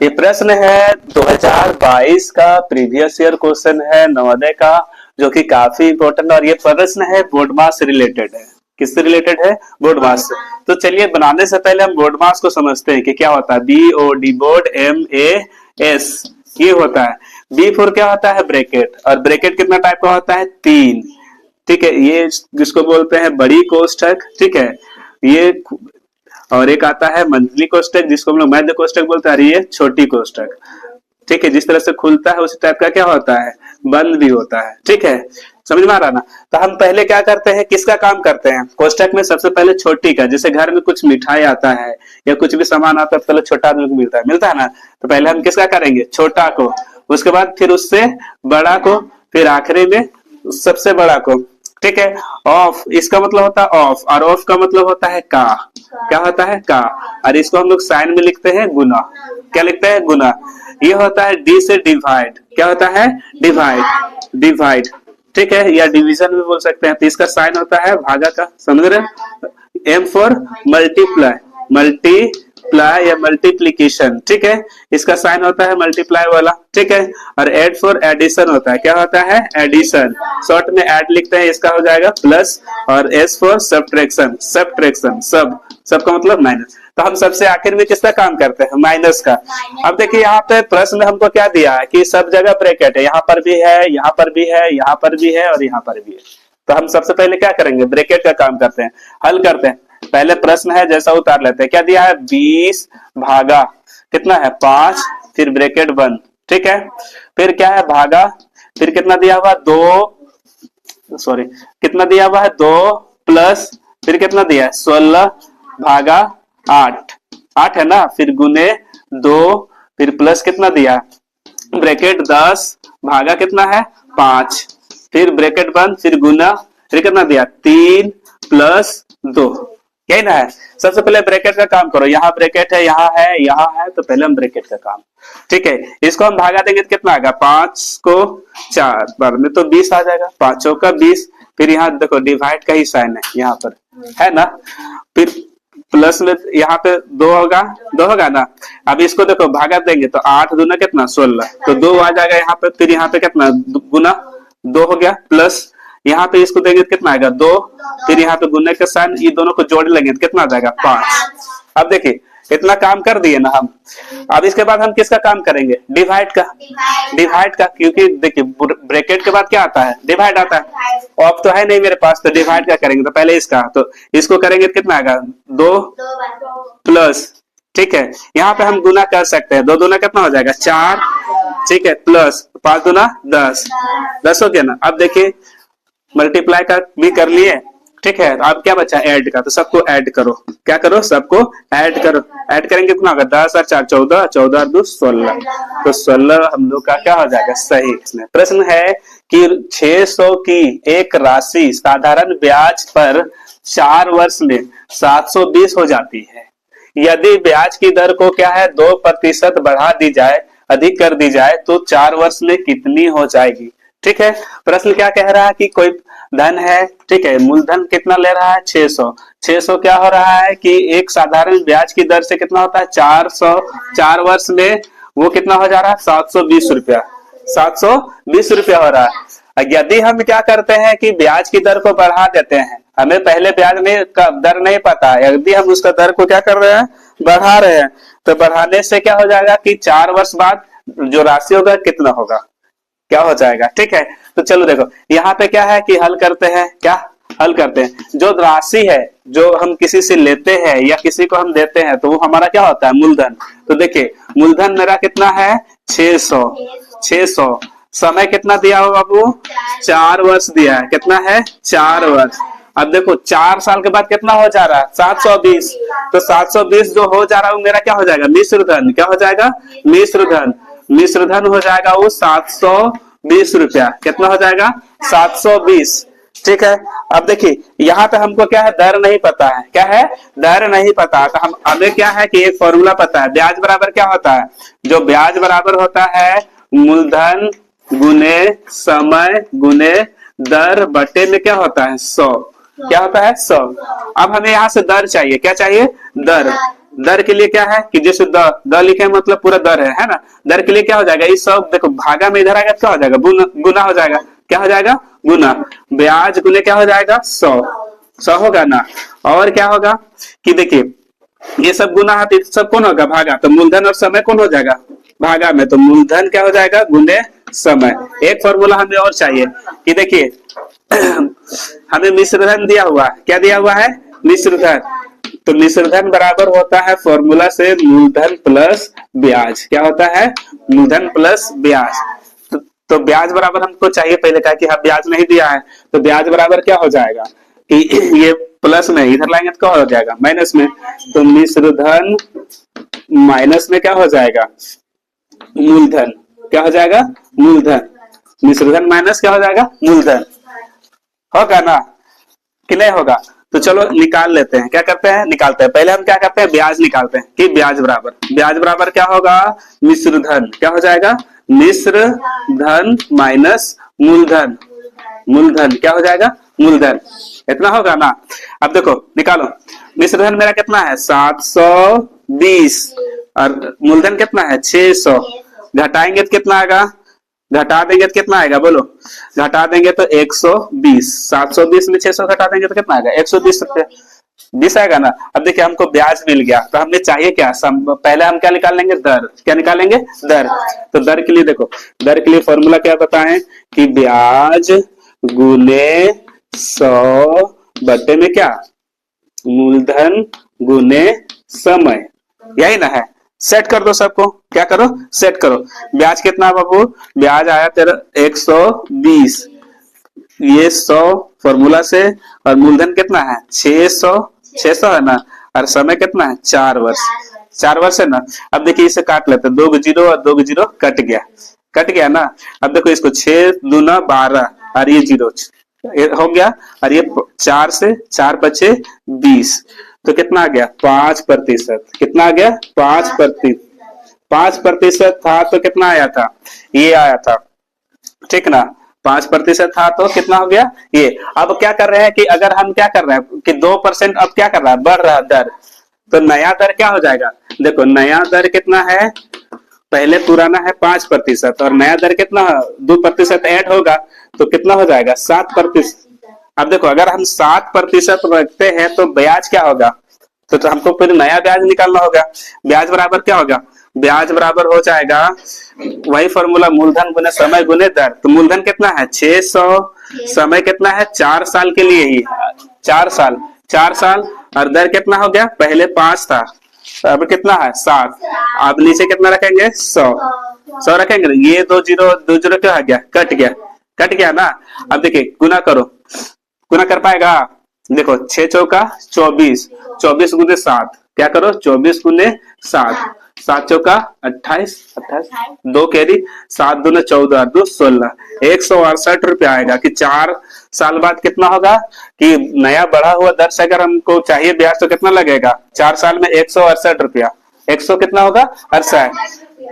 ये प्रश्न है 2022 का प्रीवियस ईयर क्वेश्चन है नवोदय का, जो कि काफी इंपॉर्टेंट। और ये प्रश्न है बोर्ड मास से रिलेटेड है। किससे रिलेटेड है? बोर्ड मास से। तो चलिए बनाने से पहले हम बोर्ड मास को समझते हैं कि क्या होता है। B O D board, M A S ये होता है। बी फोर क्या होता है? ब्रैकेट। और ब्रैकेट कितना टाइप का होता है? 3। ठीक है, ये जिसको बोलते हैं बड़ी कोष्ठक। ठीक है, ये और एक आता है मंथली कोष्ठक जिसको हम लोग मध्य कोष्ठक बोलते हैं, और ये छोटी कोष्ठक। ठीक है, जिस तरह से खुलता है उसी टाइप का क्या होता है? बंद भी होता है। ठीक है, समझ में आ रहा ना? तो हम पहले क्या करते हैं, किसका काम करते हैं कोष्ठक में? सबसे पहले छोटी का। जैसे घर में कुछ मिठाई आता है या कुछ भी सामान आता है, पहले छोटा आदमी को मिलता है ना। तो पहले हम किसका करेंगे? छोटा को। उसके बाद फिर उससे बड़ा को, फिर आखिरी में सबसे बड़ा को। ठीक है, ऑफ इसका मतलब होता है ऑफ, और ऑफ का मतलब होता है का। क्या होता है? का। और इसको हम लोग साइन में लिखते हैं गुना। क्या लिखते हैं? गुना। ये होता है डी से डिवाइड। क्या होता है? डिवाइड। डिवाइड, ठीक है, या डिवीजन भी बोल सकते हैं। तो इसका साइन होता है भागा का। समझ रहे? एम फॉर मल्टीप्लाई, मल्टीप्लाई या मल्टीप्लीकेशन। ठीक है, इसका साइन होता है मल्टीप्लाई वाला। ठीक है, और एड फॉर एडिशन होता है। क्या होता है? एडिशन। शॉर्ट में एड लिखते हैं, इसका हो जाएगा प्लस। और एस फॉर सब्ट्रैक्शन, सब्ट्रैक्शन सब का मतलब माइनस। तो हम सबसे आखिर में किसका काम करते हैं? माइनस का। अब देखिए यहाँ पे प्रश्न हमको क्या दिया है कि सब जगह ब्रैकेट है। यहाँ पर भी है, यहाँ पर भी है, यहाँ पर भी है और यहाँ पर भी है। तो हम सबसे पहले क्या करेंगे? ब्रैकेट का काम करते हैं, हल करते हैं। पहले प्रश्न है जैसा उतार लेते हैं। क्या दिया है? 20 भागा कितना है? 5, फिर ब्रैकेट बंद। ठीक है, फिर क्या है? भागा, फिर कितना दिया हुआ? 2, सॉरी कितना दिया हुआ है? 2 प्लस, फिर कितना दिया है? 16 भागा 8, 8 है ना। फिर गुने 2, फिर प्लस कितना दिया? ब्रैकेट 10 भागा कितना है? 5, फिर ब्रैकेट बंद, फिर गुना, फिर कितना दिया? 3 प्लस 2। यही ना है। सबसे पहले ब्रैकेट का काम करो। यहाँ ब्रैकेट है, यहाँ है, यहाँ है, तो पहले हम ब्रैकेट का काम। ठीक है, इसको हम भागा देंगे तो कितना आएगा? 5 को 4 बार में तो 20 आ जाएगा। 5 का 20। फिर यहाँ देखो डिवाइड का ही साइन है यहाँ पर, है ना। फिर प्लस में यहाँ पे 2 होगा, 2 होगा ना। अब इसको देखो भागा देंगे तो 8 दूना कितना? 16। तो 2 आ जाएगा यहाँ पे। फिर यहाँ पे कितना? गुना 2 हो गया, प्लस यहाँ पे इसको देंगे तो कितना आएगा? 2। फिर यहाँ पे गुने के साइन, ये दोनों को जोड़ लेंगे तो कितना आ जाएगा? 5। अब देखिए इतना काम कर दिए ना हम। अब इसके बाद हम किसका काम करेंगे? डिवाइड का। डिवाइड का, क्योंकि देखिए ब्रैकेट के बाद क्या आता है? डिवाइड आता है। ऑफ तो है नहीं मेरे पास, तो डिवाइड का करेंगे। तो पहले इसका, तो इसको करेंगे तो कितना आएगा? 2 प्लस, ठीक है, यहाँ पे हम गुना कर सकते हैं। 2 दूना कितना हो जाएगा? 4, ठीक है, प्लस 5 दूना 10, 10 हो गया ना। अब देखिए मल्टीप्लाई का भी कर लिए। ठीक है, अब क्या बचा? ऐड का। तो सबको ऐड करो। क्या करो? सबको ऐड करो। ऐड करेंगे कितना होगा? 10 और 4 14, 14 और 2 16। तो 16 हम लोग का क्या हो जाएगा? सही। इसमें प्रश्न है कि 600 की एक राशि साधारण ब्याज पर 4 वर्ष में 720 हो जाती है। यदि ब्याज की दर को क्या है? 2% बढ़ा दी जाए, अधिक कर दी जाए, तो 4 वर्ष में कितनी हो जाएगी? ठीक है, प्रश्न क्या कह रहा है कि कोई धन है। ठीक है, मूलधन कितना ले रहा है? 600। 600 क्या हो रहा है कि एक साधारण ब्याज की दर से कितना होता है? 400। 4 वर्ष में वो कितना हो जा रहा है? 720 रुपया। 720 रुपया हो रहा है। यदि हम क्या करते हैं कि ब्याज की दर को बढ़ा देते हैं, हमें पहले ब्याज नहीं का दर नहीं पता है, यदि हम उसका दर को क्या कर रहे हैं? बढ़ा रहे हैं, तो बढ़ाने से क्या हो जाएगा कि 4 वर्ष बाद जो राशि होगा कितना होगा? क्या हो जाएगा? ठीक है, तो चलो देखो यहाँ पे क्या है कि हल करते हैं। क्या हल करते हैं? जो राशि है जो हम किसी से लेते हैं या किसी को हम देते हैं, तो वो हमारा क्या होता है? मूलधन। तो देखिए मूलधन मेरा कितना है? 600। 600 समय कितना दिया हुआ बाबू? 4 वर्ष दिया है। कितना है? 4 वर्ष। अब देखो 4 साल के बाद कितना हो जा रहा है? 720। तो 720 जो हो जा रहा है वो मेरा क्या हो जाएगा? मिश्र धन। क्या हो जाएगा? मिश्र धन। मिश्र धन हो जाएगा वो 720 रुपया। कितना हो जाएगा? 720। ठीक है, अब देखिए यहाँ पे हमको क्या है? दर नहीं पता है। क्या है? दर नहीं पता। तो हम हमें क्या है कि एक फॉर्मूला पता है। ब्याज बराबर क्या होता है? जो ब्याज बराबर होता है मूलधन गुने समय गुने दर बटे में क्या होता है? 100। क्या होता है? 100। अब हमें यहाँ से दर चाहिए। क्या चाहिए? दर। दर के लिए क्या है कि जैसे द लिखे मतलब पूरा दर है ना। दर के लिए क्या हो जाएगा, इस सब देखो भागा में इधर आएगा क्या हो जाएगा, गुना हो जाएगा। क्या हो जाएगा, गुना। ब्याज गुने क्या हो जाएगा, 100 होगा ना। और क्या होगा कि देखिए ये सब गुना है तो सब कौन होगा, भागा। तो मूलधन और समय कौन हो जाएगा, भागा में। तो मूलधन क्या हो जाएगा, गुने समय। एक फॉर्मूला हमें और चाहिए कि देखिए हमें मिश्र धन दिया हुआ है, क्या दिया हुआ है, मिश्र धन। तो मिश्र धन बराबर होता है फॉर्मूला से मूलधन प्लस ब्याज। क्या होता है, मूलधन प्लस ब्याज। तो ब्याज बराबर हमको चाहिए पहले का कि हाँ ब्याज नहीं दिया है, तो ब्याज बराबर क्या हो जाएगा कि ये प्लस में इधर लाएंगे तो क्या हो जाएगा, माइनस में। तो मिश्र धन माइनस में क्या हो जाएगा, मूलधन। क्या हो जाएगा, मूलधन। मिश्र धन माइनस क्या हो जाएगा, मूलधन। होगा ना कि नहीं होगा। तो चलो निकाल लेते हैं, क्या करते हैं, निकालते हैं। पहले हम क्या करते हैं, ब्याज निकालते हैं कि ब्याज बराबर क्या होगा, मिश्र धन। क्या हो जाएगा, मिश्र धन माइनस मूलधन। मूलधन क्या हो जाएगा, मूलधन। इतना होगा ना। अब देखो निकालो, मिश्र धन मेरा कितना है 720 और मूलधन कितना है 600। घटाएंगे तो कितना आएगा, घटा देंगे तो कितना आएगा बोलो, घटा देंगे तो 120। 720 में 600 घटा देंगे तो कितना आएगा, 120 रुपया 20 आएगा ना। अब देखिए हमको ब्याज मिल गया, तो हमें चाहिए क्या, पहले हम क्या निकाल लेंगे, दर। क्या निकालेंगे, दर। तो दर के लिए देखो, दर के लिए फॉर्मूला क्या बताएं कि ब्याज गुने 100 बटे में क्या, मूलधन गुने समय। यही ना है। सेट कर दो सबको, क्या करो, सेट करो। ब्याज कितना बाबू, ब्याज आया तेरा 120, ये 100 फॉर्मूला से, और मूलधन कितना है 600 है ना, और समय कितना है 4 वर्ष। 4 वर्ष है ना। अब देखिए इसे काट लेते, 2 जीरो और 2 जीरो कट गया ना। अब देखो इसको 6 दूना 12 और ये जीरो हो गया, और ये 4 से 4 बचे 20, तो कितना आ गया 5%। कितना आ गया 5%। 5% था तो कितना आया था, ये आया था, ठीक ना। 5% था तो कितना हो गया ये। अब क्या कर रहे हैं कि अगर हम क्या कर रहे हैं कि 2% अब क्या कर रहा है, बढ़ रहा है दर। तो नया दर क्या हो जाएगा, देखो नया दर कितना है, पहले पुराना है 5% और नया दर कितना 2% ऐड होगा तो कितना हो जाएगा 7%। अब देखो अगर हम 7% रखते हैं तो ब्याज क्या होगा, तो हमको फिर नया ब्याज निकालना होगा। ब्याज बराबर क्या होगा, ब्याज बराबर हो जाएगा वही फॉर्मूला, मूलधन गुने समय गुने दर। तो मूलधन कितना है 600, समय कितना है 4 साल के लिए ही, 4 साल और दर कितना हो गया, पहले 5 था अब कितना है 7। अब नीचे कितना रखेंगे 100 रखेंगे। ये 2 जीरो क्या आ गया, कट गया ना। अब देखिए गुना करो, गुना कर पाएगा, देखो 6 चौका 24, 24 गुने 7, क्या करो 24 गुने 7, 7 चौका 28, 2 कैरी, 7 दूने 14 2 16, 168 रुपया आएगा। कि 4 साल बाद कितना होगा कि नया बढ़ा हुआ दर से अगर हमको चाहिए ब्याज तो कितना लगेगा, 4 साल में 168 रुपया, 100 कितना होगा 68।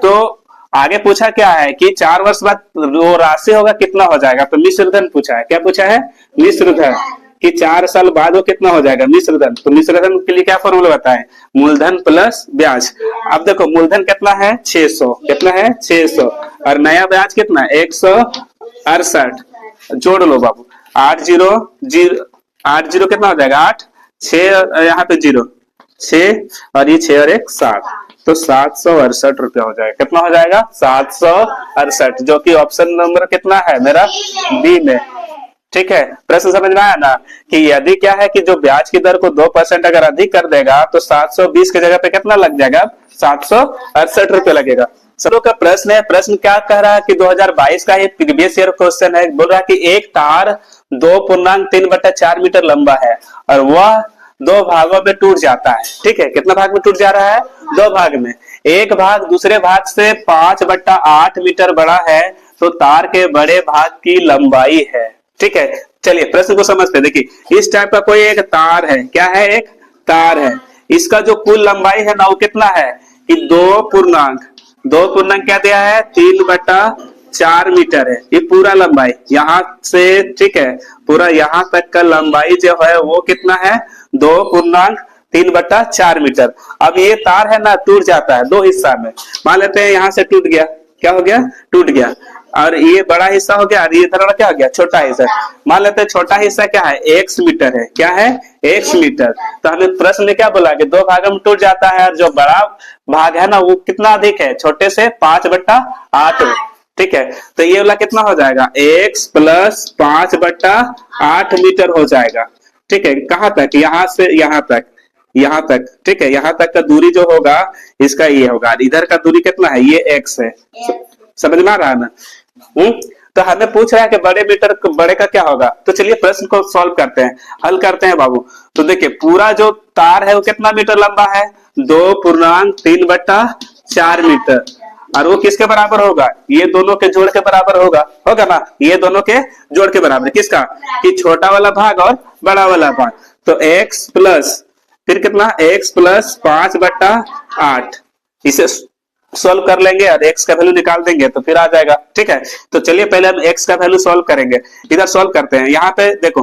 तो आगे पूछा क्या है कि 4 वर्ष बाद वो राशि होगा कितना हो जाएगा, तो मिश्र धन पूछा है। क्या पूछा है, मिश्र धन, कि 4 साल बाद वो कितना हो जाएगा मिश्र धन। तो मिश्र धन के लिए क्या फॉर्मूला बताएं, मूलधन प्लस ब्याज। अब देखो मूलधन कितना है 600, कितना है 600 और नया ब्याज कितना है 168। जोड़ लो बाबू, 8 जीरो कितना हो जाएगा 8, 6 यहाँ पे 0 6 और ये 6 और 1 7, तो 768 रुपया हो जाएगा। कितना हो जाएगा 768, जो कि ऑप्शन नंबर कितना है मेरा बी में। ठीक है, प्रश्न समझ में आया ना कि यदि क्या है कि जो ब्याज की दर को 2% अगर अधिक कर देगा तो 720 की जगह पे कितना लग जाएगा 768 रुपये लगेगा। सरो का प्रश्न है, प्रश्न क्या कह रहा है कि 2022 का ये प्रीवियस ईयर क्वेश्चन है। बोल रहा है कि एक तार 2.3/4 मीटर लंबा है और वह 2 भागों में टूट जाता है। ठीक है, कितना भाग में टूट जा रहा है 2 भाग में। एक भाग दूसरे भाग से 5/8 मीटर बड़ा है तो तार के बड़े भाग की लंबाई है। ठीक है, चलिए प्रश्न को समझते हैं। देखिए इस टाइप का कोई एक तार है, क्या है एक तार है, इसका जो कुल लंबाई है ना वो कितना है कि 2 क्या दिया है 3/4 मीटर है। ये पूरा लंबाई यहाँ से, ठीक है, पूरा यहाँ तक का लंबाई जो है वो कितना है 2 3/4 मीटर। अब ये तार है ना टूट जाता है दो हिस्सा में, मान लेते हैं यहाँ से टूट गया, क्या हो गया, टूट गया, और ये बड़ा हिस्सा हो गया और ये इधर क्या हो गया, छोटा हिस्सा। मान लेते हैं छोटा हिस्सा क्या है, x मीटर है, क्या है, x मीटर। तो हमें प्रश्न में क्या बोला कि दो भागों में टूट जाता है और जो बड़ा भाग है ना वो कितना अधिक है, छोटे से 5/8। ठीक है, तो ये वाला कितना हो जाएगा, x प्लस 5/8 मीटर हो जाएगा। ठीक है, कहाँ तक, यहाँ से यहाँ तक, यहाँ तक। ठीक है, यहाँ तक का दूरी जो होगा इसका ये होगा, इधर का दूरी कितना है, ये x है। समझ में आ रहा है ना। तो हमें पूछ रहा है कि बड़े मीटर बड़े का क्या होगा। तो चलिए प्रश्न को सॉल्व करते हैं, हल करते हैं बाबू। तो देखिए पूरा जो तार है वो कितना मीटर लंबा है, 2.3/4 मीटर, और वो किसके बराबर होगा, ये दोनों के जोड़ के बराबर होगा, होगा ना, ये दोनों के जोड़ के बराबर, किसका, कि छोटा वाला भाग और बड़ा वाला भाग। तो x प्लस फिर कितना, x प्लस 5/8, इसे सॉल्व कर लेंगे और x का वैल्यू निकाल देंगे तो फिर आ जाएगा। ठीक है, तो चलिए पहले हम x का वैल्यू सॉल्व करेंगे। इधर सॉल्व करते हैं, यहाँ पे देखो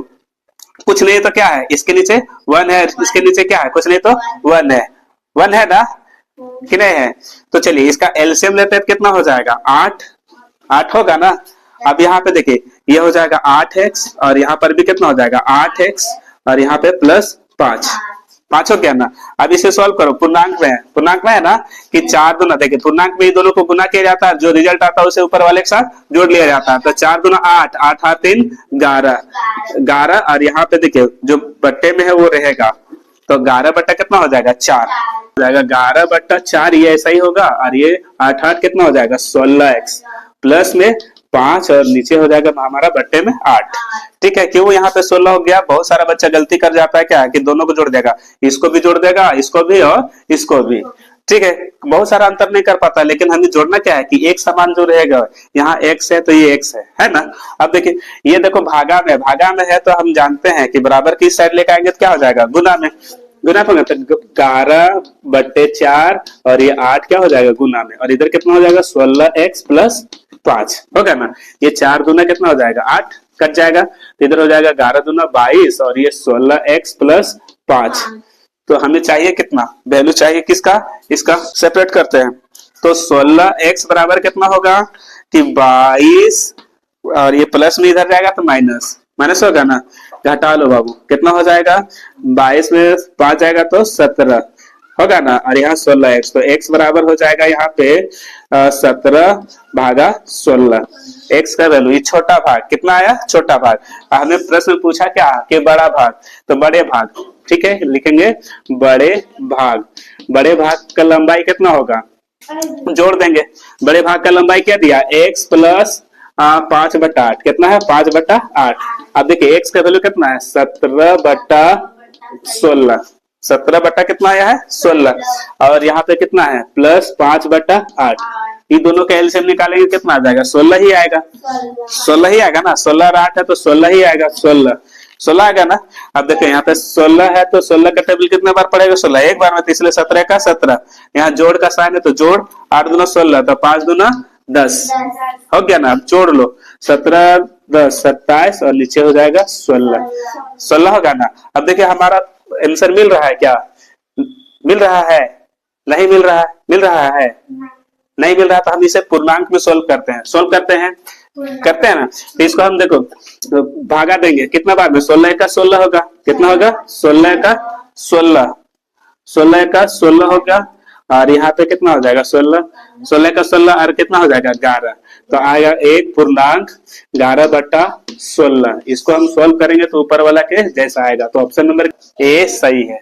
कुछ नहीं तो क्या है, इसके नीचे 1 है, इसके नीचे क्या है, कुछ नहीं तो 1 है, 1 है ना, कि नहीं है। तो चलिए इसका एलसीएम लेते हैं, कितना हो जाएगा, 8 होगा ना। अब यहाँ पे देखिए ये हो जाएगा 8x और यहाँ पर भी कितना हो जाएगा 8x और यहाँ पे प्लस 5 हो गया ना। अब इसे सॉल्व करो, पूर्णांक में है, पूर्णांक में है ना कि 4 दूना, देखिए पूर्णांक में ही दोनों को गुना किया जाता है, जो रिजल्ट आता है उसे ऊपर वाले के साथ जोड़ लिया जाता है। तो 4 दूना 8, 8 8 3 11 और यहाँ पे देखिए जो बट्टे में है वो रहेगा, तो 11 बट्टा कितना हो जाएगा 4 हो जाएगा, 11/4 ये ऐसा ही होगा, और ये 8 8 कितना हो जाएगा 16x प्लस में 5 और नीचे हो जाएगा हमारा बट्टे में 8। ठीक है, क्यों यहाँ पे 16 हो गया, बहुत सारा बच्चा गलती कर जाता है क्या कि दोनों को जोड़ देगा, इसको भी जोड़ देगा, इसको भी और इसको भी। ठीक है, बहुत सारा अंतर नहीं कर पाता, लेकिन हमें जोड़ना क्या है कि एक समान जो रहेगा, यहाँ x है तो ये x है ना। अब देखिए ये देखो भागा में है, तो हम जानते हैं कि बराबर की साइड लेकर आएंगे तो क्या हो जाएगा, गुना में, गुना पर तो 11/4 और ये 8 क्या हो जाएगा गुना में, और इधर कितना हो जाएगा 16x प्लस 5 होगा ना। ये 4 दूना कितना हो जाएगा 8 कट जाएगा, तो इधर हो जाएगा 11 दूना 22 और ये 16x प्लस 5। तो हमें चाहिए कितना, वैल्यू चाहिए किसका, इसका सेपरेट करते हैं। तो 16x बराबर कितना होगा कि 22 और ये प्लस में इधर जाएगा तो माइनस होगा ना, घटा लो बाबू, कितना हो जाएगा 22 में 5 जाएगा तो 17 होगा ना, और यहाँ 16x, तो x बराबर हो जाएगा यहाँ पे 17/16। x का वैल्यू, ये छोटा भाग कितना आया, छोटा भाग। हमें प्रश्न में पूछा क्या कि बड़ा भाग, तो बड़े भाग। ठीक है, लिखेंगे बड़े भाग का लंबाई कितना होगा, जोड़ देंगे, बड़े भाग का लंबाई क्या दिया, x प्लस 5/8 कितना है 5/8। अब देखिए x का वैल्यू कितना है 17/16, 17 बट्टा कितना आया है 16, और यहाँ पे कितना है प्लस 5/8। ये दोनों का एलसीएम निकालेंगे कितना आ जाएगा 16 ही आएगा, 16 ही आएगा ना, 16 और 8 है तो 16 ही आएगा, 16 आएगा ना। अब देखो यहाँ पे 16 है तो 16 का टेबल कितने बार पड़ेगा 16 एक बार में, तो इसलिए 17 का 17, यहाँ जोड़ का साइन है तो जोड़, 8 दूना 16 तो 5 दूना 10 हो गया ना। अब जोड़ लो 17 10 27 और नीचे हो जाएगा 16 होगा ना। अब देखिए हमारा आंसर मिल रहा है क्या, मिल रहा है, नहीं मिल रहा है, मिल रहा है, नहीं मिल रहा, तो हम इसे पूर्णांक में सोल्व करते हैं, करते हैं ना। तो इसको हम देखो तो भागा देंगे कितना बार में, 16 का 16 होगा, कितना होगा 16 का 16 होगा, और यहाँ पे कितना हो जाएगा 16 का 16 और कितना हो जाएगा 11, तो आएगा एक पूर्णांक 11/16। इसको हम सोल्व करेंगे तो ऊपर वाला के जैसा आएगा, तो ऑप्शन नंबर ए सही है।